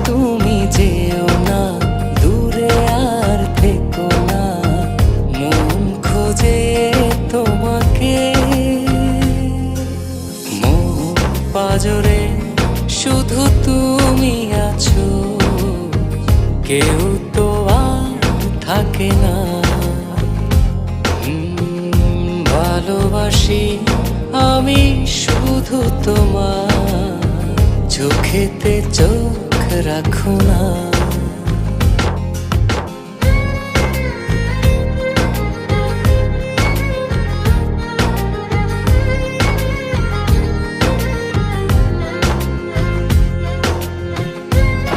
তুমি যেও না, দূরে আর থেকো না, মন খোঁজে তোমাকে। মন পাজরে শুধু তুমি আছো, কেউ তো আর থাকে না। ভালোবাসি আমি শুধু তোমার, চোখেতে চোখ রাখো না।